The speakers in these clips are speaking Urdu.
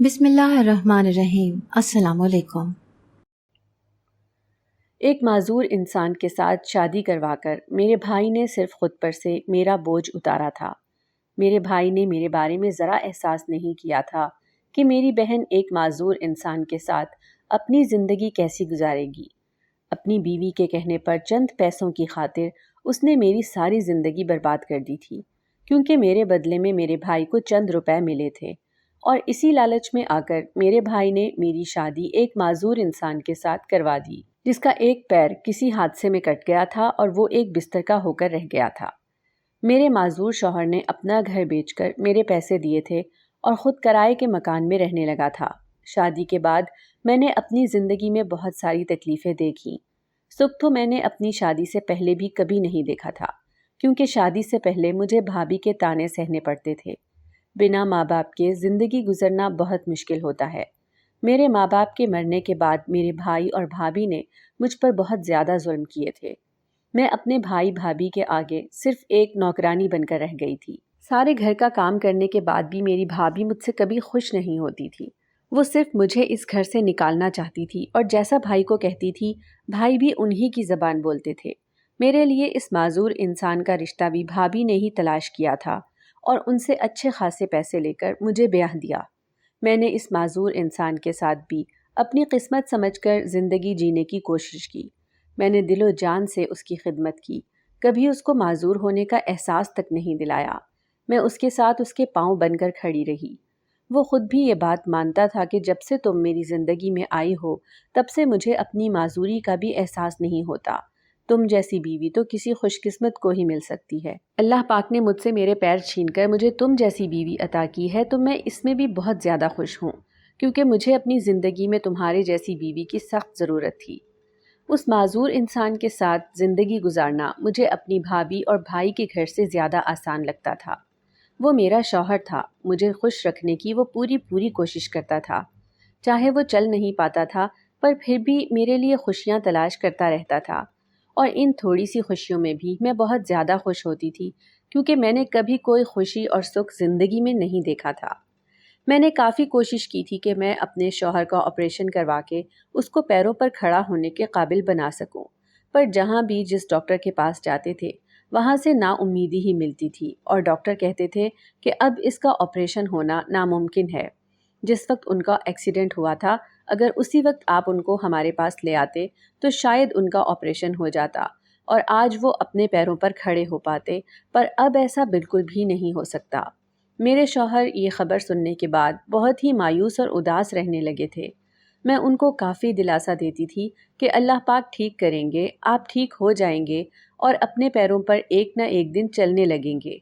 بسم اللہ الرحمن الرحیم۔ السلام علیکم۔ ایک معذور انسان کے ساتھ شادی کروا کر میرے بھائی نے صرف خود پر سے میرا بوجھ اتارا تھا۔ میرے بھائی نے میرے بارے میں ذرا احساس نہیں کیا تھا کہ میری بہن ایک معذور انسان کے ساتھ اپنی زندگی کیسی گزارے گی۔ اپنی بیوی کے کہنے پر چند پیسوں کی خاطر اس نے میری ساری زندگی برباد کر دی تھی، کیونکہ میرے بدلے میں میرے بھائی کو چند روپے ملے تھے، اور اسی لالچ میں آ کر میرے بھائی نے میری شادی ایک معذور انسان کے ساتھ کروا دی، جس کا ایک پیر کسی حادثے میں کٹ گیا تھا اور وہ ایک بستر کا ہو کر رہ گیا تھا۔ میرے معذور شوہر نے اپنا گھر بیچ کر میرے پیسے دیے تھے اور خود کرائے کے مکان میں رہنے لگا تھا۔ شادی کے بعد میں نے اپنی زندگی میں بہت ساری تکلیفیں دیکھیں۔ سکھ تو میں نے اپنی شادی سے پہلے بھی کبھی نہیں دیکھا تھا، کیونکہ شادی سے پہلے مجھے بھابھی کے طعنے سہنے پڑتے تھے۔ بنا ماں باپ کے زندگی گزرنا بہت مشکل ہوتا ہے۔ میرے ماں باپ کے مرنے کے بعد میرے بھائی اور بھابھی نے مجھ پر بہت زیادہ ظلم کیے تھے۔ میں اپنے بھائی بھابھی کے آگے صرف ایک نوکرانی بن کر رہ گئی تھی۔ سارے گھر کا کام کرنے کے بعد بھی میری بھابھی مجھ سے کبھی خوش نہیں ہوتی تھی۔ وہ صرف مجھے اس گھر سے نکالنا چاہتی تھی، اور جیسا بھائی کو کہتی تھی بھائی بھی انہی کی زبان بولتے تھے۔ میرے لیے اس معذور انسان کا رشتہ بھی بھابھی نے ہی تلاش کیا تھا، اور ان سے اچھے خاصے پیسے لے کر مجھے بیاہ دیا۔ میں نے اس معذور انسان کے ساتھ بھی اپنی قسمت سمجھ کر زندگی جینے کی کوشش کی۔ میں نے دل و جان سے اس کی خدمت کی، کبھی اس کو معذور ہونے کا احساس تک نہیں دلایا۔ میں اس کے ساتھ اس کے پاؤں بن کر کھڑی رہی۔ وہ خود بھی یہ بات مانتا تھا کہ جب سے تم میری زندگی میں آئی ہو تب سے مجھے اپنی معذوری کا بھی احساس نہیں ہوتا۔ تم جیسی بیوی تو کسی خوش قسمت کو ہی مل سکتی ہے۔ اللہ پاک نے مجھ سے میرے پیر چھین کر مجھے تم جیسی بیوی عطا کی ہے، تو میں اس میں بھی بہت زیادہ خوش ہوں، کیونکہ مجھے اپنی زندگی میں تمہارے جیسی بیوی کی سخت ضرورت تھی۔ اس معذور انسان کے ساتھ زندگی گزارنا مجھے اپنی بھابھی اور بھائی کے گھر سے زیادہ آسان لگتا تھا۔ وہ میرا شوہر تھا، مجھے خوش رکھنے کی وہ پوری کوشش کرتا تھا۔ چاہے وہ چل نہیں پاتا تھا، پر پھر بھی میرے لیے خوشیاں تلاش کرتا رہتا تھا، اور ان تھوڑی سی خوشیوں میں بھی میں بہت زیادہ خوش ہوتی تھی، کیونکہ میں نے کبھی کوئی خوشی اور سکھ زندگی میں نہیں دیکھا تھا۔ میں نے کافی کوشش کی تھی کہ میں اپنے شوہر کا آپریشن کروا کے اس کو پیروں پر کھڑا ہونے کے قابل بنا سکوں، پر جہاں بھی جس ڈاکٹر کے پاس جاتے تھے وہاں سے نا امیدی ہی ملتی تھی، اور ڈاکٹر کہتے تھے کہ اب اس کا آپریشن ہونا ناممکن ہے۔ جس وقت ان کا ایکسیڈنٹ ہوا تھا، اگر اسی وقت آپ ان کو ہمارے پاس لے آتے تو شاید ان کا آپریشن ہو جاتا اور آج وہ اپنے پیروں پر کھڑے ہو پاتے، پر اب ایسا بالکل بھی نہیں ہو سکتا۔ میرے شوہر یہ خبر سننے کے بعد بہت ہی مایوس اور اداس رہنے لگے تھے۔ میں ان کو کافی دلاسا دیتی تھی کہ اللہ پاک ٹھیک کریں گے، آپ ٹھیک ہو جائیں گے اور اپنے پیروں پر ایک نہ ایک دن چلنے لگیں گے۔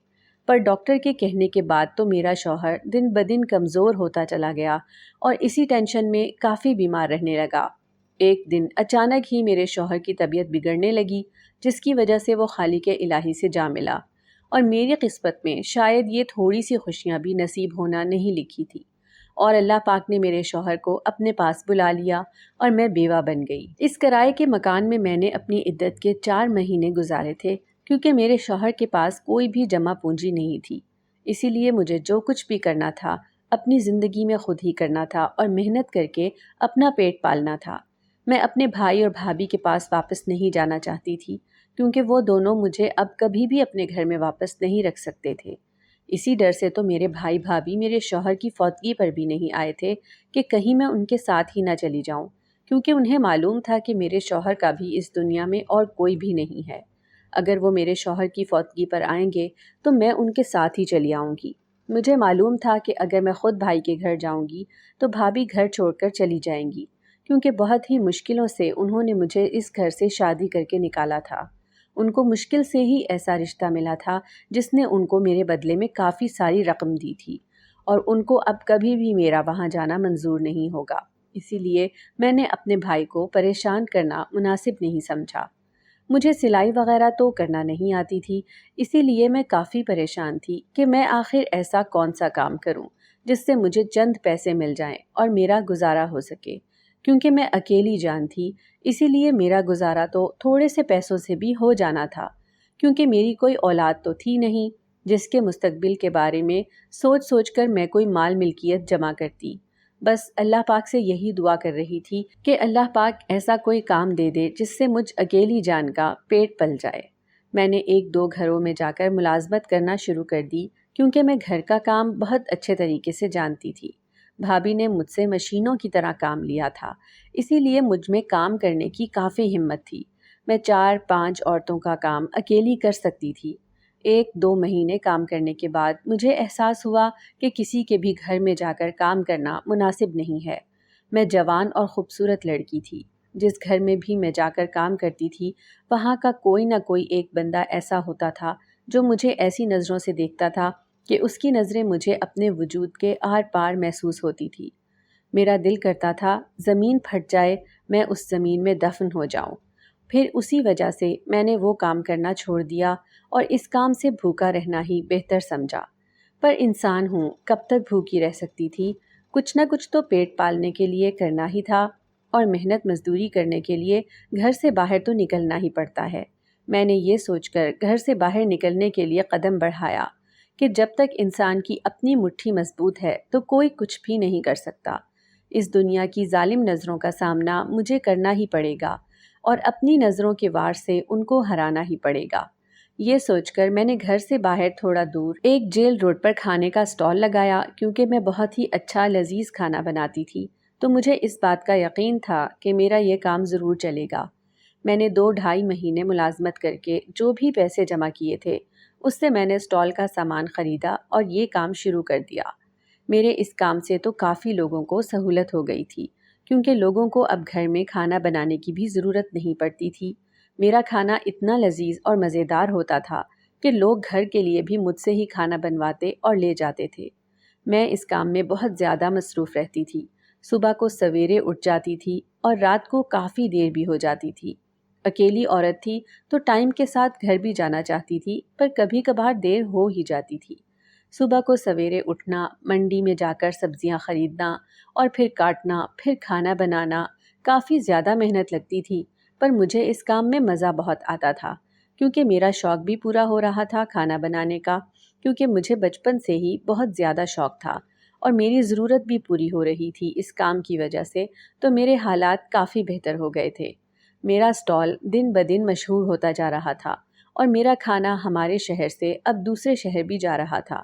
پر ڈاکٹر کے کہنے کے بعد تو میرا شوہر دن بدن کمزور ہوتا چلا گیا اور اسی ٹینشن میں کافی بیمار رہنے لگا۔ ایک دن اچانک ہی میرے شوہر کی طبیعت بگڑنے لگی، جس کی وجہ سے وہ خالق الہی سے جا ملا، اور میری قسمت میں شاید یہ تھوڑی سی خوشیاں بھی نصیب ہونا نہیں لکھی تھی، اور اللہ پاک نے میرے شوہر کو اپنے پاس بلا لیا اور میں بیوہ بن گئی۔ اس کرائے کے مکان میں نے اپنی عدت کے 4 مہینے گزارے تھے، کیونکہ میرے شوہر کے پاس کوئی بھی جمع پونجی نہیں تھی۔ اسی لیے مجھے جو کچھ بھی کرنا تھا اپنی زندگی میں خود ہی کرنا تھا، اور محنت کر کے اپنا پیٹ پالنا تھا۔ میں اپنے بھائی اور بھابھی کے پاس واپس نہیں جانا چاہتی تھی، کیونکہ وہ دونوں مجھے اب کبھی بھی اپنے گھر میں واپس نہیں رکھ سکتے تھے۔ اسی ڈر سے تو میرے بھائی بھابھی میرے شوہر کی فوتگی پر بھی نہیں آئے تھے کہ کہیں میں ان کے ساتھ ہی نہ چلی جاؤں، کیونکہ انہیں معلوم تھا کہ میرے شوہر کا بھی اس دنیا میں اور کوئی بھی نہیں ہے۔ اگر وہ میرے شوہر کی فوتگی پر آئیں گے تو میں ان کے ساتھ ہی چلی آؤں گی۔ مجھے معلوم تھا کہ اگر میں خود بھائی کے گھر جاؤں گی تو بھابھی گھر چھوڑ کر چلی جائیں گی، کیونکہ بہت ہی مشکلوں سے انہوں نے مجھے اس گھر سے شادی کر کے نکالا تھا۔ ان کو مشکل سے ہی ایسا رشتہ ملا تھا جس نے ان کو میرے بدلے میں کافی ساری رقم دی تھی، اور ان کو اب کبھی بھی میرا وہاں جانا منظور نہیں ہوگا۔ اسی لیے میں نے اپنے بھائی کو پریشان کرنا مناسب نہیں سمجھا۔ مجھے سلائی وغیرہ تو کرنا نہیں آتی تھی، اسی لیے میں کافی پریشان تھی کہ میں آخر ایسا کون سا کام کروں جس سے مجھے چند پیسے مل جائیں اور میرا گزارا ہو سکے۔ کیونکہ میں اکیلی جان تھی، اسی لیے میرا گزارا تو تھوڑے سے پیسوں سے بھی ہو جانا تھا، کیونکہ میری کوئی اولاد تو تھی نہیں جس کے مستقبل کے بارے میں سوچ کر میں کوئی مال ملکیت جمع کرتی۔ بس اللہ پاک سے یہی دعا کر رہی تھی کہ اللہ پاک ایسا کوئی کام دے دے جس سے مجھ اکیلی جان کا پیٹ پل جائے۔ میں نے 1-2 گھروں میں جا کر ملازمت کرنا شروع کر دی کیونکہ میں گھر کا کام بہت اچھے طریقے سے جانتی تھی۔ بھابھی نے مجھ سے مشینوں کی طرح کام لیا تھا، اسی لیے مجھ میں کام کرنے کی کافی ہمت تھی۔ میں 4-5 عورتوں کا کام اکیلی کر سکتی تھی۔ 1-2 مہینے کام کرنے کے بعد مجھے احساس ہوا کہ کسی کے بھی گھر میں جا کر کام کرنا مناسب نہیں ہے۔ میں جوان اور خوبصورت لڑکی تھی۔ جس گھر میں بھی میں جا کر کام کرتی تھی وہاں کا کوئی نہ کوئی ایک بندہ ایسا ہوتا تھا جو مجھے ایسی نظروں سے دیکھتا تھا کہ اس کی نظریں مجھے اپنے وجود کے آر پار محسوس ہوتی تھی۔ میرا دل کرتا تھا زمین پھٹ جائے، میں اس زمین میں دفن ہو جاؤں۔ پھر اسی وجہ سے میں نے وہ کام کرنا چھوڑ دیا اور اس کام سے بھوکا رہنا ہی بہتر سمجھا۔ پر انسان ہوں، کب تک بھوکی رہ سکتی تھی؟ کچھ نہ کچھ تو پیٹ پالنے کے لیے کرنا ہی تھا، اور محنت مزدوری کرنے کے لیے گھر سے باہر تو نکلنا ہی پڑتا ہے۔ میں نے یہ سوچ کر گھر سے باہر نکلنے کے لیے قدم بڑھایا کہ جب تک انسان کی اپنی مٹھی مضبوط ہے تو کوئی کچھ بھی نہیں کر سکتا۔ اس دنیا کی ظالم نظروں کا سامنا مجھے کرنا ہی پڑے گا اور اپنی نظروں کے وار سے ان کو ہرانا ہی پڑے گا۔ یہ سوچ کر میں نے گھر سے باہر تھوڑا دور ایک جیل روڈ پر کھانے کا اسٹال لگایا، کیونکہ میں بہت ہی اچھا لذیذ کھانا بناتی تھی تو مجھے اس بات کا یقین تھا کہ میرا یہ کام ضرور چلے گا۔ میں نے 2-2.5 مہینے ملازمت کر کے جو بھی پیسے جمع کیے تھے اس سے میں نے اسٹال کا سامان خریدا اور یہ کام شروع کر دیا۔ میرے اس کام سے تو کافی لوگوں کو سہولت ہو گئی تھی، کیونکہ لوگوں کو اب گھر میں کھانا بنانے کی بھی ضرورت نہیں پڑتی تھی۔ میرا کھانا اتنا لذیذ اور مزیدار ہوتا تھا کہ لوگ گھر کے لیے بھی مجھ سے ہی کھانا بنواتے اور لے جاتے تھے۔ میں اس کام میں بہت زیادہ مصروف رہتی تھی۔ صبح کو سویرے اٹھ جاتی تھی اور رات کو کافی دیر بھی ہو جاتی تھی۔ اکیلی عورت تھی تو ٹائم کے ساتھ گھر بھی جانا چاہتی تھی، پر کبھی کبھار دیر ہو ہی جاتی تھی۔ صبح کو سویرے اٹھنا، منڈی میں جا کر سبزیاں خریدنا اور پھر کاٹنا، پھر کھانا بنانا، کافی زیادہ محنت لگتی تھی، پر مجھے اس کام میں مزہ بہت آتا تھا، کیونکہ میرا شوق بھی پورا ہو رہا تھا کھانا بنانے کا، کیونکہ مجھے بچپن سے ہی بہت زیادہ شوق تھا اور میری ضرورت بھی پوری ہو رہی تھی اس کام کی وجہ سے، تو میرے حالات کافی بہتر ہو گئے تھے۔ میرا اسٹال دن بدن مشہور ہوتا جا رہا تھا اور میرا کھانا ہمارے شہر سے اب دوسرے شہر بھی جا رہا تھا۔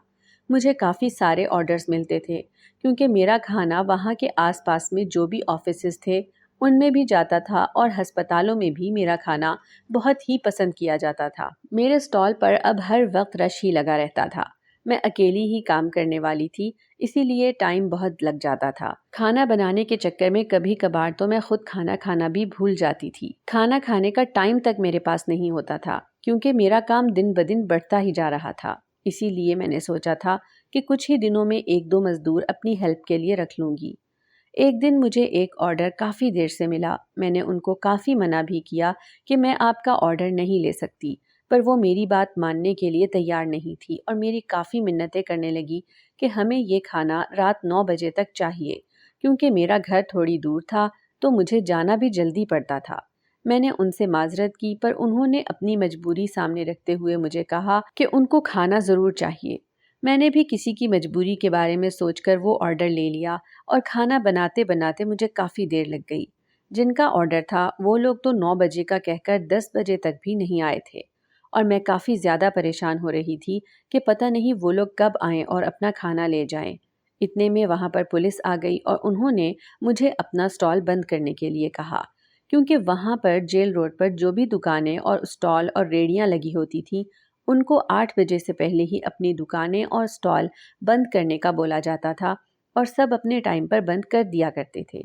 مجھے کافی سارے آرڈرز ملتے تھے، کیونکہ میرا کھانا وہاں کے آس پاس میں جو بھی آفیسز تھے ان میں بھی جاتا تھا اور ہسپتالوں میں بھی میرا کھانا بہت ہی پسند کیا جاتا تھا۔ میرے اسٹال پر اب ہر وقت رش ہی لگا رہتا تھا۔ میں اکیلی ہی کام کرنے والی تھی، اسی لیے ٹائم بہت لگ جاتا تھا۔ کھانا بنانے کے چکر میں کبھی کبھار تو میں خود کھانا کھانا بھی بھول جاتی تھی۔ کھانا کھانے کا ٹائم تک میرے پاس نہیں ہوتا تھا، کیونکہ میرا کام دن بدن بڑھتا ہی جا رہا تھا۔ اسی لیے میں نے سوچا تھا کہ کچھ ہی دنوں میں 1-2 مزدور اپنی ہیلپ کے لیے رکھ لوں گی۔ ایک دن مجھے ایک آرڈر کافی دیر سے ملا۔ میں نے ان کو کافی منع بھی کیا کہ میں آپ کا آرڈر نہیں لے سکتی، پر وہ میری بات ماننے کے لیے تیار نہیں تھی اور میری کافی منتیں کرنے لگی کہ ہمیں یہ کھانا رات 9 بجے تک چاہیے، کیونکہ میرا گھر تھوڑی دور تھا تو مجھے جانا بھی جلدی پڑتا تھا۔ میں نے ان سے معذرت کی، پر انہوں نے اپنی مجبوری سامنے رکھتے ہوئے مجھے کہا کہ ان کو کھانا ضرور چاہیے۔ میں نے بھی کسی کی مجبوری کے بارے میں سوچ کر وہ آرڈر لے لیا اور کھانا بناتے بناتے مجھے کافی دیر لگ گئی۔ جن کا آرڈر تھا وہ لوگ تو 9 بجے کا کہہ کر 10 بجے تک بھی نہیں آئے تھے، اور میں کافی زیادہ پریشان ہو رہی تھی کہ پتہ نہیں وہ لوگ کب آئیں اور اپنا کھانا لے جائیں۔ اتنے میں وہاں پر پولیس آ گئی اور انہوں نے مجھے اپنا اسٹال بند کرنے کے لیے کہا، کیونکہ وہاں پر جیل روڈ پر جو بھی دکانیں اور اسٹال اور ریڑیاں لگی ہوتی تھیں ان کو 8 بجے سے پہلے ہی اپنی دکانیں اور اسٹال بند کرنے کا بولا جاتا تھا، اور سب اپنے ٹائم پر بند کر دیا کرتے تھے۔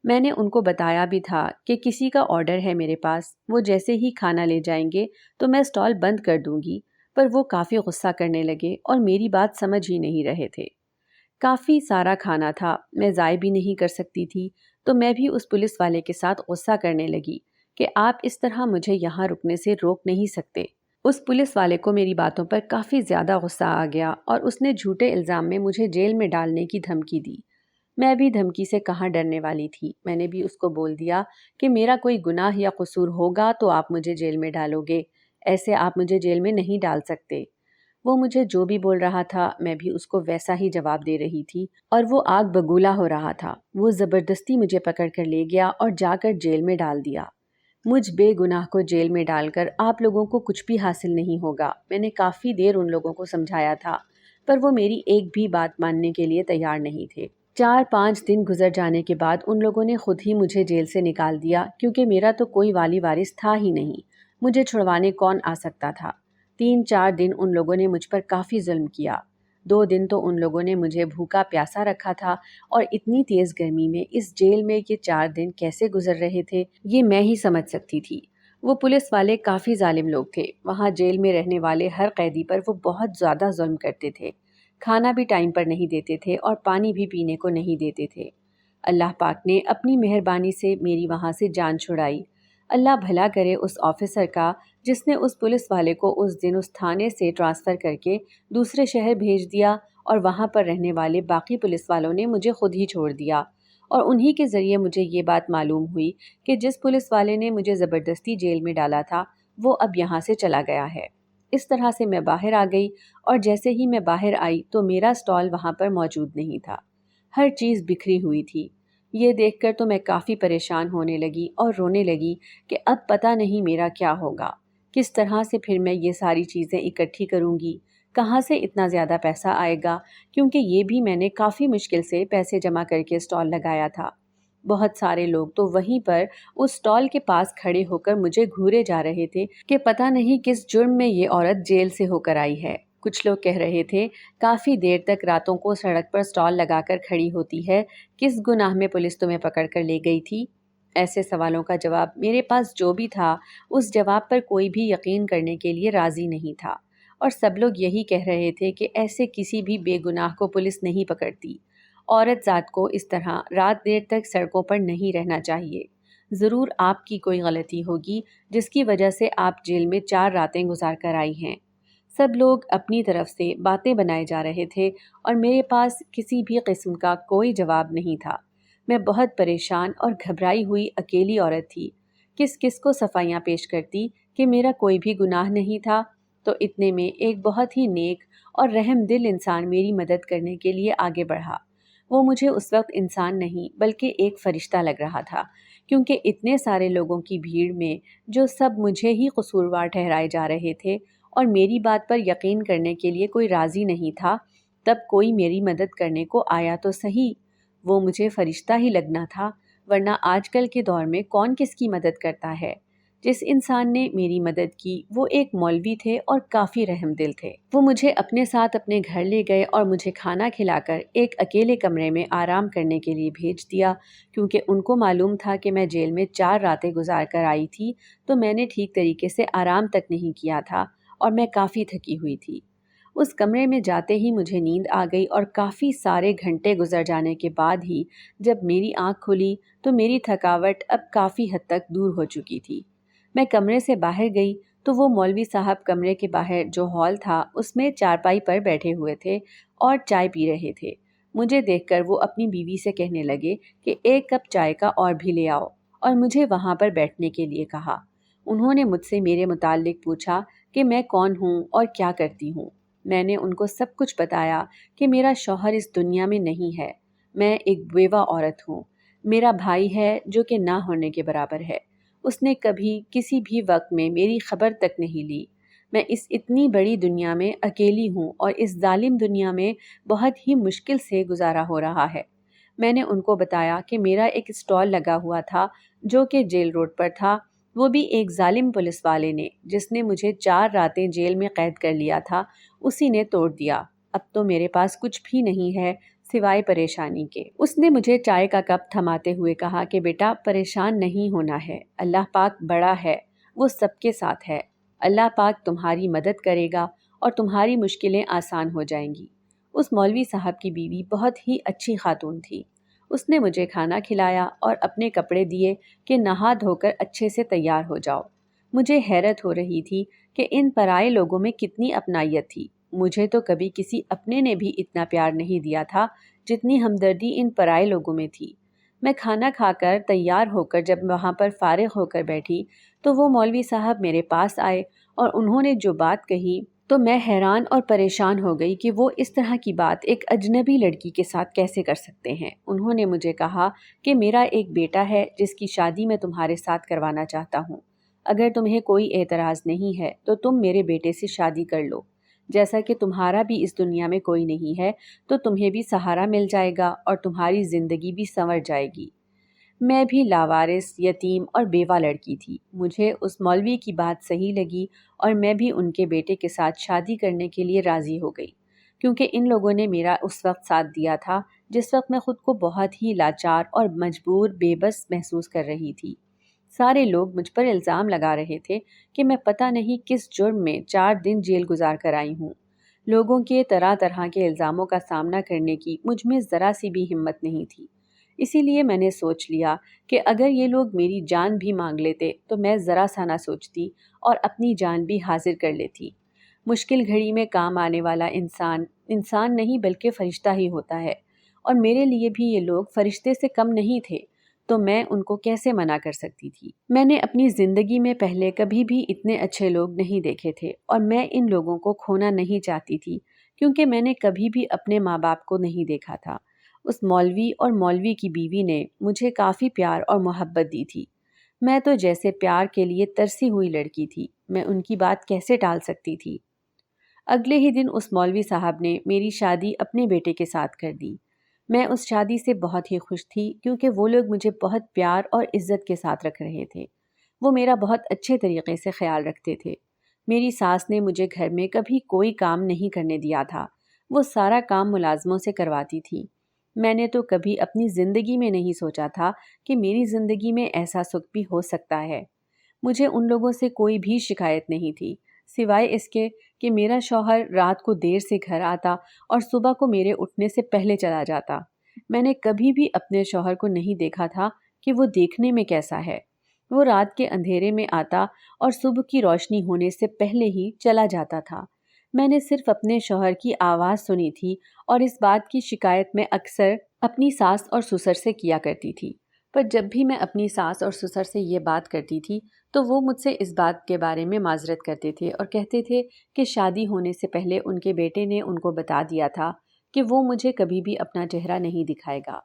میں نے ان کو بتایا بھی تھا کہ کسی کا آرڈر ہے میرے پاس، وہ جیسے ہی کھانا لے جائیں گے تو میں اسٹال بند کر دوں گی، پر وہ کافی غصہ کرنے لگے اور میری بات سمجھ ہی نہیں رہے تھے۔ کافی سارا کھانا تھا، میں ضائع بھی نہیں کر سکتی تھی، تو میں بھی اس پولیس والے کے ساتھ غصہ کرنے لگی کہ آپ اس طرح مجھے یہاں رکنے سے روک نہیں سکتے۔ اس پولیس والے کو میری باتوں پر کافی زیادہ غصہ آ گیا اور اس نے جھوٹے الزام میں مجھے جیل میں ڈالنے کی دھمکی دی۔ میں بھی دھمکی سے کہاں ڈرنے والی تھی۔ میں نے بھی اس کو بول دیا کہ میرا کوئی گناہ یا قصور ہوگا تو آپ مجھے جیل میں ڈالو گے، ایسے آپ مجھے جیل میں نہیں ڈال سکتے۔ وہ مجھے جو بھی بول رہا تھا میں بھی اس کو ویسا ہی جواب دے رہی تھی اور وہ آگ بگولا ہو رہا تھا۔ وہ زبردستی مجھے پکڑ کر لے گیا اور جا کر جیل میں ڈال دیا۔ مجھ بے گناہ کو جیل میں ڈال کر آپ لوگوں کو کچھ بھی حاصل نہیں ہوگا۔ میں نے کافی دیر ان لوگوں کو سمجھایا تھا پر وہ میری ایک بھی بات ماننے کے لیے تیار نہیں تھے۔ 4-5 دن گزر جانے کے بعد ان لوگوں نے خود ہی مجھے جیل سے نکال دیا کیونکہ میرا تو کوئی والی وارث تھا ہی نہیں۔ مجھے چھڑوانے کون آ سکتا تھا؟ 3-4 دن ان لوگوں نے مجھ پر کافی ظلم کیا۔ 2 دن تو ان لوگوں نے مجھے بھوکا پیاسا رکھا تھا اور اتنی تیز گرمی میں اس جیل میں یہ 4 دن کیسے گزر رہے تھے یہ میں ہی سمجھ سکتی تھی۔ وہ پولیس والے کافی ظالم لوگ تھے۔ وہاں جیل میں رہنے والے ہر قیدی پر وہ بہت زیادہ ظلم کرتے تھے۔ کھانا بھی ٹائم پر نہیں دیتے تھے اور پانی بھی پینے کو نہیں دیتے تھے۔ اللہ پاک نے اپنی مہربانی سے میری وہاں سے جان چھڑائی۔ اللہ بھلا کرے اس آفیسر کا جس نے اس پولیس والے کو اس دن اس تھانے سے ٹرانسفر کر کے دوسرے شہر بھیج دیا اور وہاں پر رہنے والے باقی پولیس والوں نے مجھے خود ہی چھوڑ دیا اور انہی کے ذریعے مجھے یہ بات معلوم ہوئی کہ جس پولیس والے نے مجھے زبردستی جیل میں ڈالا تھا وہ اب یہاں سے چلا گیا ہے۔ اس طرح سے میں باہر آ گئی اور جیسے ہی میں باہر آئی تو میرا سٹال وہاں پر موجود نہیں تھا۔ ہر چیز بکھری ہوئی تھی۔ یہ دیکھ کر تو میں کافی پریشان ہونے لگی اور رونے لگی کہ اب پتہ نہیں میرا کیا ہوگا، کس طرح سے پھر میں یہ ساری چیزیں اکٹھی کروں گی، کہاں سے اتنا زیادہ پیسہ آئے گا، کیونکہ یہ بھی میں نے کافی مشکل سے پیسے جمع کر کے سٹال لگایا تھا۔ بہت سارے لوگ تو وہیں پر اس سٹال کے پاس کھڑے ہو کر مجھے گھورے جا رہے تھے کہ پتہ نہیں کس جرم میں یہ عورت جیل سے ہو کر آئی ہے۔ کچھ لوگ کہہ رہے تھے کافی دیر تک راتوں کو سڑک پر سٹال لگا کر کھڑی ہوتی ہے، کس گناہ میں پولیس تمہیں پکڑ کر لے گئی تھی؟ ایسے سوالوں کا جواب میرے پاس جو بھی تھا اس جواب پر کوئی بھی یقین کرنے کے لیے راضی نہیں تھا، اور سب لوگ یہی کہہ رہے تھے کہ ایسے کسی بھی بے گناہ کو پولیس نہیں پکڑتی۔ عورت ذات کو اس طرح رات دیر تک سڑکوں پر نہیں رہنا چاہیے۔ ضرور آپ کی کوئی غلطی ہوگی جس کی وجہ سے آپ جیل میں 4 راتیں گزار کر آئی ہیں۔ سب لوگ اپنی طرف سے باتیں بنائے جا رہے تھے اور میرے پاس کسی بھی قسم کا کوئی جواب نہیں تھا۔ میں بہت پریشان اور گھبرائی ہوئی اکیلی عورت تھی۔ کس کس کو صفائیاں پیش کرتی کہ میرا کوئی بھی گناہ نہیں تھا؟ تو اتنے میں ایک بہت ہی نیک اور رحم دل انسان میری مدد کرنے کے لیے آگے بڑھا۔ وہ مجھے اس وقت انسان نہیں بلکہ ایک فرشتہ لگ رہا تھا، کیونکہ اتنے سارے لوگوں کی بھیڑ میں جو سب مجھے ہی قصوروار ٹھہرائے جا رہے تھے اور میری بات پر یقین کرنے کے لیے کوئی راضی نہیں تھا، تب کوئی میری مدد کرنے کو آیا تو صحیح۔ وہ مجھے فرشتہ ہی لگنا تھا، ورنہ آج کل کے دور میں کون کس کی مدد کرتا ہے؟ جس انسان نے میری مدد کی وہ ایک مولوی تھے اور کافی رحم دل تھے۔ وہ مجھے اپنے ساتھ اپنے گھر لے گئے اور مجھے کھانا کھلا کر ایک اکیلے کمرے میں آرام کرنے کے لیے بھیج دیا، کیونکہ ان کو معلوم تھا کہ میں جیل میں 4 راتیں گزار کر آئی تھی تو میں نے ٹھیک طریقے سے آرام تک نہیں کیا تھا اور میں کافی تھکی ہوئی تھی۔ اس کمرے میں جاتے ہی مجھے نیند آ گئی اور کافی سارے گھنٹے گزر جانے کے بعد ہی جب میری آنکھ کھلی تو میری تھکاوٹ اب کافی حد تک دور ہو چکی تھی۔ میں کمرے سے باہر گئی تو وہ مولوی صاحب کمرے کے باہر جو ہال تھا اس میں چارپائی پر بیٹھے ہوئے تھے اور چائے پی رہے تھے۔ مجھے دیکھ کر وہ اپنی بیوی سے کہنے لگے کہ 1 کپ چائے کا اور بھی لے آؤ، اور مجھے وہاں پر بیٹھنے کے لیے کہا۔ انہوں نے مجھ سے میرے متعلق پوچھا کہ میں کون ہوں اور کیا کرتی ہوں۔ میں نے ان کو سب کچھ بتایا کہ میرا شوہر اس دنیا میں نہیں ہے، میں ایک بیوہ عورت ہوں، میرا بھائی ہے جو کہ نہ ہونے کے برابر ہے، اس نے کبھی کسی بھی وقت میں میری خبر تک نہیں لی، میں اس اتنی بڑی دنیا میں اکیلی ہوں اور اس ظالم دنیا میں بہت ہی مشکل سے گزارا ہو رہا ہے۔ میں نے ان کو بتایا کہ میرا ایک سٹال لگا ہوا تھا جو کہ جیل روڈ پر تھا، وہ بھی ایک ظالم پولیس والے نے جس نے مجھے 4 راتیں جیل میں قید کر لیا تھا اسی نے توڑ دیا۔ اب تو میرے پاس کچھ بھی نہیں ہے سوائے پریشانی کے۔ اس نے مجھے چائے کا کپ تھماتے ہوئے کہا کہ بیٹا پریشان نہیں ہونا ہے، اللہ پاک بڑا ہے، وہ سب کے ساتھ ہے، اللہ پاک تمہاری مدد کرے گا اور تمہاری مشکلیں آسان ہو جائیں گی۔ اس مولوی صاحب کی بیوی بہت ہی اچھی خاتون تھی۔ اس نے مجھے کھانا کھلایا اور اپنے کپڑے دیے کہ نہا دھو کر اچھے سے تیار ہو جاؤ۔ مجھے حیرت ہو رہی تھی کہ ان پرائے لوگوں میں کتنی اپنائیت تھی۔ مجھے تو کبھی کسی اپنے نے بھی اتنا پیار نہیں دیا تھا جتنی ہمدردی ان پرائے لوگوں میں تھی۔ میں کھانا کھا کر تیار ہو کر جب وہاں پر فارغ ہو کر بیٹھی تو وہ مولوی صاحب میرے پاس آئے اور انہوں نے جو بات کہی تو میں حیران اور پریشان ہو گئی کہ وہ اس طرح کی بات ایک اجنبی لڑکی کے ساتھ کیسے کر سکتے ہیں۔ انہوں نے مجھے کہا کہ میرا ایک بیٹا ہے جس کی شادی میں تمہارے ساتھ کروانا چاہتا ہوں۔ اگر تمہیں کوئی اعتراض نہیں ہے تو تم میرے بیٹے سے شادی کر لو۔ جیسا کہ تمہارا بھی اس دنیا میں کوئی نہیں ہے تو تمہیں بھی سہارا مل جائے گا اور تمہاری زندگی بھی سنور جائے گی۔ میں بھی لاوارث، یتیم اور بیوہ لڑکی تھی۔ مجھے اس مولوی کی بات صحیح لگی اور میں بھی ان کے بیٹے کے ساتھ شادی کرنے کے لیے راضی ہو گئی، کیونکہ ان لوگوں نے میرا اس وقت ساتھ دیا تھا جس وقت میں خود کو بہت ہی لاچار اور مجبور، بے بس محسوس کر رہی تھی۔ سارے لوگ مجھ پر الزام لگا رہے تھے کہ میں پتہ نہیں کس جرم میں 4 دن جیل گزار کر آئی ہوں۔ لوگوں کے طرح طرح کے الزاموں کا سامنا کرنے کی مجھ میں ذرا سی بھی ہمت نہیں تھی۔ اسی لیے میں نے سوچ لیا کہ اگر یہ لوگ میری جان بھی مانگ لیتے تو میں ذرا سا نہ سوچتی اور اپنی جان بھی حاضر کر لیتی۔ مشکل گھڑی میں کام آنے والا انسان نہیں بلکہ فرشتہ ہی ہوتا ہے، اور میرے لیے بھی یہ لوگ فرشتے سے کم نہیں تھے، تو میں ان کو کیسے منع کر سکتی تھی؟ میں نے اپنی زندگی میں پہلے کبھی بھی اتنے اچھے لوگ نہیں دیکھے تھے، اور میں ان لوگوں کو کھونا نہیں چاہتی تھی کیونکہ میں نے کبھی بھی اپنے ماں باپ کو نہیں دیکھا تھا۔ اس مولوی اور مولوی کی بیوی نے مجھے کافی پیار اور محبت دی تھی۔ میں تو جیسے پیار کے لیے ترسی ہوئی لڑکی تھی، میں ان کی بات کیسے ٹال سکتی تھی؟ اگلے ہی دن اس مولوی صاحب نے میری شادی اپنے بیٹے کے ساتھ کر دی۔ میں اس شادی سے بہت ہی خوش تھی کیونکہ وہ لوگ مجھے بہت پیار اور عزت کے ساتھ رکھ رہے تھے۔ وہ میرا بہت اچھے طریقے سے خیال رکھتے تھے۔ میری ساس نے مجھے گھر میں کبھی کوئی کام نہیں کرنے دیا تھا، وہ سارا کام ملازموں سے کرواتی تھی۔ میں نے تو کبھی اپنی زندگی میں نہیں سوچا تھا کہ میری زندگی میں ایسا سکھ بھی ہو سکتا ہے۔ مجھے ان لوگوں سے کوئی بھی شکایت نہیں تھی، سوائے اس کے کہ میرا شوہر رات کو دیر سے گھر آتا اور صبح کو میرے اٹھنے سے پہلے چلا جاتا۔ میں نے کبھی بھی اپنے شوہر کو نہیں دیکھا تھا کہ وہ دیکھنے میں کیسا ہے۔ وہ رات کے اندھیرے میں آتا اور صبح کی روشنی ہونے سے پہلے ہی چلا جاتا تھا۔ میں نے صرف اپنے شوہر کی آواز سنی تھی اور اس بات کی شکایت میں اکثر اپنی ساس اور سسر سے کیا کرتی تھی، پر جب بھی میں اپنی ساس اور سسر سے یہ بات کرتی تھی تو وہ مجھ سے اس بات کے بارے میں معذرت کرتے تھے اور کہتے تھے کہ شادی ہونے سے پہلے ان کے بیٹے نے ان کو بتا دیا تھا کہ وہ مجھے کبھی بھی اپنا چہرہ نہیں دکھائے گا۔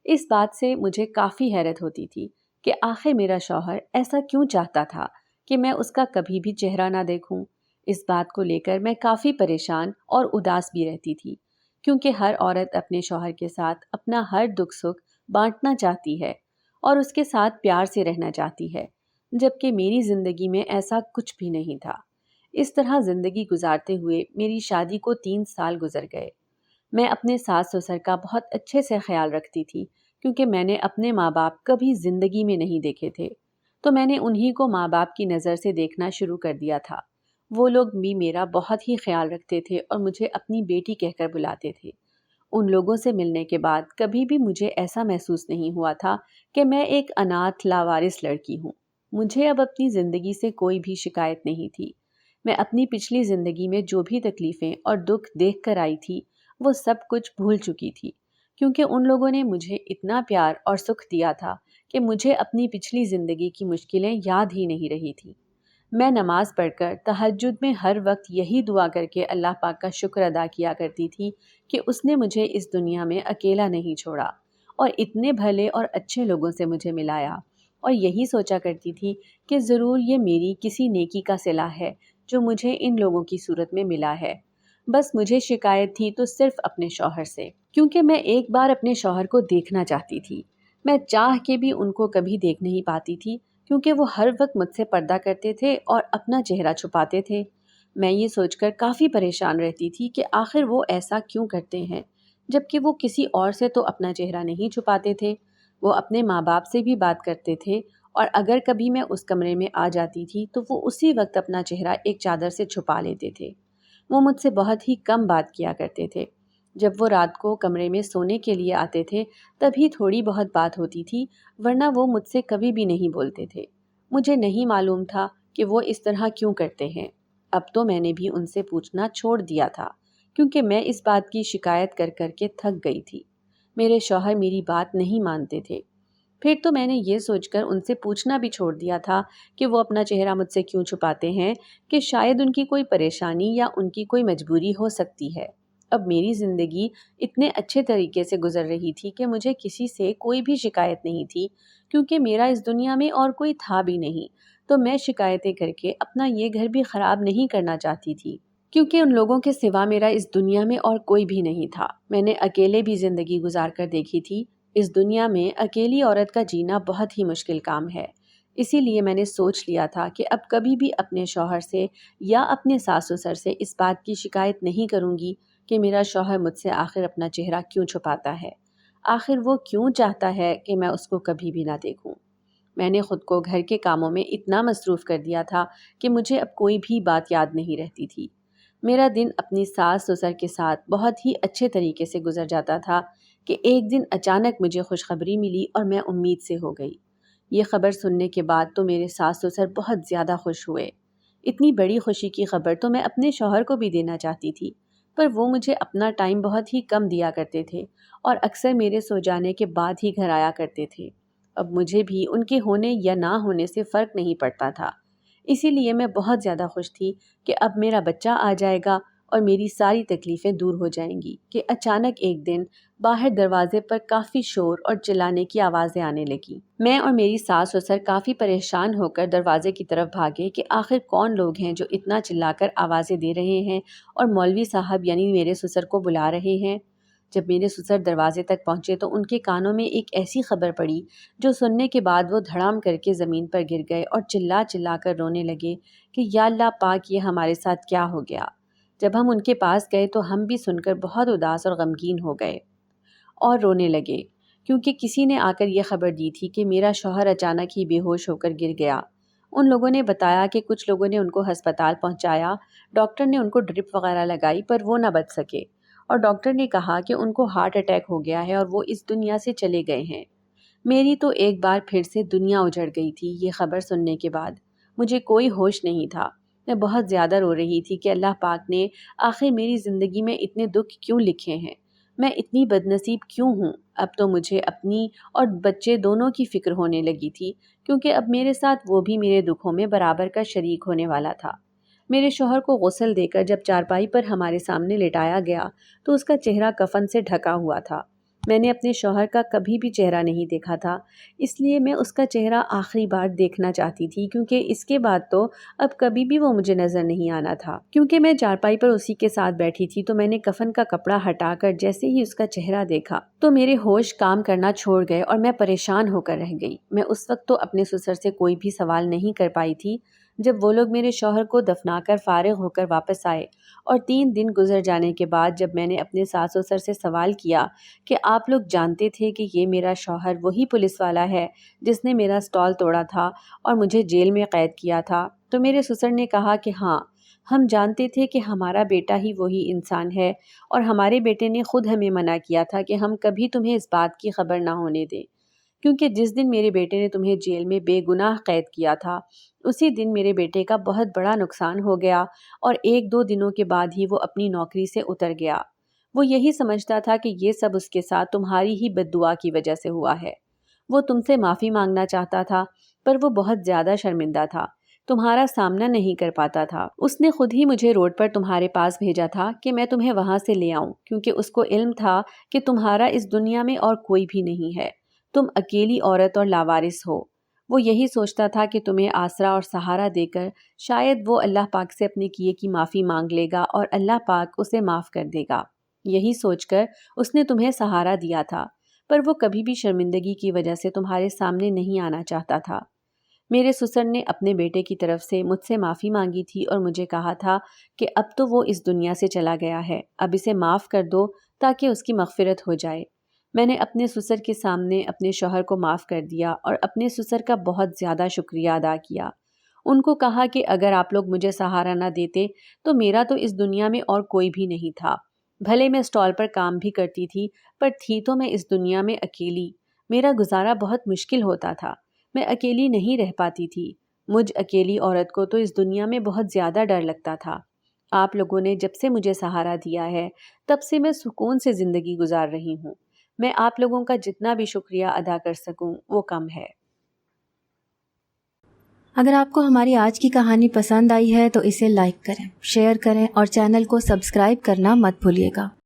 اس بات سے مجھے کافی حیرت ہوتی تھی کہ آخر میرا شوہر ایسا کیوں چاہتا تھا کہ میں اس کا کبھی بھی چہرہ نہ دیکھوں۔ اس بات کو لے کر میں کافی پریشان اور اداس بھی رہتی تھی، کیونکہ ہر عورت اپنے شوہر کے ساتھ اپنا ہر دکھ سکھ بانٹنا چاہتی ہے اور اس کے ساتھ پیار سے رہنا چاہتی ہے، جبکہ میری زندگی میں ایسا کچھ بھی نہیں تھا۔ اس طرح زندگی گزارتے ہوئے میری شادی کو 3 سال گزر گئے۔ میں اپنے ساس سسر کا بہت اچھے سے خیال رکھتی تھی کیونکہ میں نے اپنے ماں باپ کبھی زندگی میں نہیں دیکھے تھے، تو میں نے انہی کو ماں باپ کی نظر سے دیکھنا شروع کر دیا تھا۔ وہ لوگ بھی میرا بہت ہی خیال رکھتے تھے اور مجھے اپنی بیٹی کہہ کر بلاتے تھے۔ ان لوگوں سے ملنے کے بعد کبھی بھی مجھے ایسا محسوس نہیں ہوا تھا کہ میں ایک اناتھ لاوارث لڑکی ہوں۔ مجھے اب اپنی زندگی سے کوئی بھی شکایت نہیں تھی۔ میں اپنی پچھلی زندگی میں جو بھی تکلیفیں اور دکھ دیکھ کر آئی تھی وہ سب کچھ بھول چکی تھی، کیونکہ ان لوگوں نے مجھے اتنا پیار اور سکھ دیا تھا کہ مجھے اپنی پچھلی زندگی کی مشکلیں یاد ہی نہیں رہی تھی۔ میں نماز پڑھ کر تہجد میں ہر وقت یہی دعا کر کے اللہ پاک کا شکر ادا کیا کرتی تھی کہ اس نے مجھے اس دنیا میں اکیلا نہیں چھوڑا اور اتنے بھلے اور اچھے لوگوں سے مجھے ملایا، اور یہی سوچا کرتی تھی کہ ضرور یہ میری کسی نیکی کا صلہ ہے جو مجھے ان لوگوں کی صورت میں ملا ہے۔ بس مجھے شکایت تھی تو صرف اپنے شوہر سے، کیونکہ میں ایک بار اپنے شوہر کو دیکھنا چاہتی تھی۔ میں چاہ کے بھی ان کو کبھی دیکھ نہیں پاتی تھی کیونکہ وہ ہر وقت مجھ سے پردہ کرتے تھے اور اپنا چہرہ چھپاتے تھے۔ میں یہ سوچ کر کافی پریشان رہتی تھی کہ آخر وہ ایسا کیوں کرتے ہیں، جبکہ وہ کسی اور سے تو اپنا چہرہ نہیں چھپاتے تھے۔ وہ اپنے ماں باپ سے بھی بات کرتے تھے، اور اگر کبھی میں اس کمرے میں آ جاتی تھی تو وہ اسی وقت اپنا چہرہ ایک چادر سے چھپا لیتے تھے۔ وہ مجھ سے بہت ہی کم بات کیا کرتے تھے۔ جب وہ رات کو کمرے میں سونے کے لیے آتے تھے تبھی تھوڑی بہت بات ہوتی تھی، ورنہ وہ مجھ سے کبھی بھی نہیں بولتے تھے۔ مجھے نہیں معلوم تھا کہ وہ اس طرح کیوں کرتے ہیں۔ اب تو میں نے بھی ان سے پوچھنا چھوڑ دیا تھا کیونکہ میں اس بات کی شکایت کر کر کے تھک گئی تھی۔ میرے شوہر میری بات نہیں مانتے تھے۔ پھر تو میں نے یہ سوچ کر ان سے پوچھنا بھی چھوڑ دیا تھا کہ وہ اپنا چہرہ مجھ سے کیوں چھپاتے ہیں، کہ شاید ان کی کوئی پریشانی یا ان کی کوئی مجبوری ہو سکتی ہے۔ اب میری زندگی اتنے اچھے طریقے سے گزر رہی تھی کہ مجھے کسی سے کوئی بھی شکایت نہیں تھی، کیونکہ میرا اس دنیا میں اور کوئی تھا بھی نہیں، تو میں شکایتیں کر کے اپنا یہ گھر بھی خراب نہیں کرنا چاہتی تھی، کیونکہ ان لوگوں کے سوا میرا اس دنیا میں اور کوئی بھی نہیں تھا۔ میں نے اکیلے بھی زندگی گزار کر دیکھی تھی۔ اس دنیا میں اکیلی عورت کا جینا بہت ہی مشکل کام ہے، اسی لیے میں نے سوچ لیا تھا کہ اب کبھی بھی اپنے شوہر سے یا اپنے ساس سسر سے اس بات کی شکایت نہیں کروں گی کہ میرا شوہر مجھ سے آخر اپنا چہرہ کیوں چھپاتا ہے، آخر وہ کیوں چاہتا ہے کہ میں اس کو کبھی بھی نہ دیکھوں۔ میں نے خود کو گھر کے کاموں میں اتنا مصروف کر دیا تھا کہ مجھے اب کوئی بھی بات یاد نہیں رہتی تھی۔ میرا دن اپنی ساس سسر کے ساتھ بہت ہی اچھے طریقے سے گزر جاتا تھا کہ ایک دن اچانک مجھے خوشخبری ملی اور میں امید سے ہو گئی۔ یہ خبر سننے کے بعد تو میرے ساس سسر بہت زیادہ خوش ہوئے۔ اتنی بڑی خوشی کی خبر تو میں اپنے شوہر کو بھی دینا چاہتی تھی، پر وہ مجھے اپنا ٹائم بہت ہی کم دیا کرتے تھے اور اکثر میرے سو جانے کے بعد ہی گھر آیا کرتے تھے۔ اب مجھے بھی ان کے ہونے یا نہ ہونے سے فرق نہیں پڑتا تھا، اسی لیے میں بہت زیادہ خوش تھی کہ اب میرا بچہ آ جائے گا اور میری ساری تکلیفیں دور ہو جائیں گی، کہ اچانک ایک دن باہر دروازے پر کافی شور اور چلانے کی آوازیں آنے لگیں۔ میں اور میری ساس سسر کافی پریشان ہو کر دروازے کی طرف بھاگے کہ آخر کون لوگ ہیں جو اتنا چلا کر آوازیں دے رہے ہیں اور مولوی صاحب یعنی میرے سسر کو بلا رہے ہیں۔ جب میرے سسر دروازے تک پہنچے تو ان کے کانوں میں ایک ایسی خبر پڑی جو سننے کے بعد وہ دھڑام کر کے زمین پر گر گئے اور چلا چلا کر رونے لگے کہ یا اللہ پاک، یہ ہمارے ساتھ کیا ہو گیا۔ جب ہم ان کے پاس گئے تو ہم بھی سن کر بہت اداس اور غمگین ہو گئے اور رونے لگے، کیونکہ کسی نے آ کر یہ خبر دی تھی کہ میرا شوہر اچانک ہی بے ہوش ہو کر گر گیا۔ ان لوگوں نے بتایا کہ کچھ لوگوں نے ان کو ہسپتال پہنچایا، ڈاکٹر نے ان کو ڈرپ وغیرہ لگائی پر وہ نہ بچ سکے، اور ڈاکٹر نے کہا کہ ان کو ہارٹ اٹیک ہو گیا ہے اور وہ اس دنیا سے چلے گئے ہیں۔ میری تو ایک بار پھر سے دنیا اجڑ گئی تھی یہ خبر سننے کے بعد۔ مجھے کوئی ہوش نہیں تھا، میں بہت زیادہ رو رہی تھی کہ اللہ پاک نے آخر میری زندگی میں اتنے دکھ کیوں لکھے ہیں، میں اتنی بدنصیب کیوں ہوں۔ اب تو مجھے اپنی اور بچے دونوں کی فکر ہونے لگی تھی، کیونکہ اب میرے ساتھ وہ بھی میرے دکھوں میں برابر کا شریک ہونے والا تھا۔ میرے شوہر کو غسل دے کر جب چارپائی پر ہمارے سامنے لٹایا گیا تو اس کا چہرہ کفن سے ڈھکا ہوا تھا۔ میں نے اپنے شوہر کا کبھی بھی چہرہ نہیں دیکھا تھا، اس لیے میں اس کا چہرہ آخری بار دیکھنا چاہتی تھی، کیونکہ اس کے بعد تو اب کبھی بھی وہ مجھے نظر نہیں آنا تھا۔ کیونکہ میں چارپائی پر اسی کے ساتھ بیٹھی تھی تو میں نے کفن کا کپڑا ہٹا کر جیسے ہی اس کا چہرہ دیکھا تو میرے ہوش کام کرنا چھوڑ گئے اور میں پریشان ہو کر رہ گئی۔ میں اس وقت تو اپنے سسر سے کوئی بھی سوال نہیں کر پائی تھی۔ جب وہ لوگ میرے شوہر کو دفنا کر فارغ ہو کر واپس آئے اور 3 دن گزر جانے کے بعد جب میں نے اپنے ساس سسر سے سوال کیا کہ آپ لوگ جانتے تھے کہ یہ میرا شوہر وہی پولیس والا ہے جس نے میرا اسٹال توڑا تھا اور مجھے جیل میں قید کیا تھا، تو میرے سسر نے کہا کہ ہاں، ہم جانتے تھے کہ ہمارا بیٹا ہی وہی انسان ہے، اور ہمارے بیٹے نے خود ہمیں منع کیا تھا کہ ہم کبھی تمہیں اس بات کی خبر نہ ہونے دیں، کیونکہ جس دن میرے بیٹے نے تمہیں جیل میں بے گناہ قید کیا تھا اسی دن میرے بیٹے کا بہت بڑا نقصان ہو گیا اور 1-2 دنوں کے بعد ہی وہ اپنی نوکری سے اتر گیا۔ وہ یہی سمجھتا تھا کہ یہ سب اس کے ساتھ تمہاری ہی بد دعا کی وجہ سے ہوا ہے۔ وہ تم سے معافی مانگنا چاہتا تھا پر وہ بہت زیادہ شرمندہ تھا، تمہارا سامنا نہیں کر پاتا تھا۔ اس نے خود ہی مجھے روڈ پر تمہارے پاس بھیجا تھا کہ میں تمہیں وہاں سے لے آؤں، کیونکہ اس کو علم تھا کہ تمہارا اس دنیا میں اور کوئی بھی نہیں ہے، تم اکیلی عورت اور لاوارث ہو۔ وہ یہی سوچتا تھا کہ تمہیں آسرا اور سہارا دے کر شاید وہ اللہ پاک سے اپنے کیے کی معافی مانگ لے گا اور اللہ پاک اسے معاف کر دے گا۔ یہی سوچ کر اس نے تمہیں سہارا دیا تھا، پر وہ کبھی بھی شرمندگی کی وجہ سے تمہارے سامنے نہیں آنا چاہتا تھا۔ میرے سسر نے اپنے بیٹے کی طرف سے مجھ سے معافی مانگی تھی اور مجھے کہا تھا کہ اب تو وہ اس دنیا سے چلا گیا ہے، اب اسے معاف کر دو تاکہ اس کی مغفرت ہو جائے۔ میں نے اپنے سسر کے سامنے اپنے شوہر کو معاف کر دیا اور اپنے سسر کا بہت زیادہ شکریہ ادا کیا۔ ان کو کہا کہ اگر آپ لوگ مجھے سہارا نہ دیتے تو میرا تو اس دنیا میں اور کوئی بھی نہیں تھا، بھلے میں اسٹال پر کام بھی کرتی تھی پر تھی تو میں اس دنیا میں اکیلی، میرا گزارا بہت مشکل ہوتا تھا، میں اکیلی نہیں رہ پاتی تھی، مجھ اکیلی عورت کو تو اس دنیا میں بہت زیادہ ڈر لگتا تھا۔ آپ لوگوں نے جب سے مجھے سہارا دیا ہے تب سے میں سکون سے زندگی گزار رہی ہوں۔ میں آپ لوگوں کا جتنا بھی شکریہ ادا کر سکوں وہ کم ہے۔ اگر آپ کو ہماری آج کی کہانی پسند آئی ہے تو اسے لائک کریں، شیئر کریں اور چینل کو سبسکرائب کرنا مت بھولیے گا۔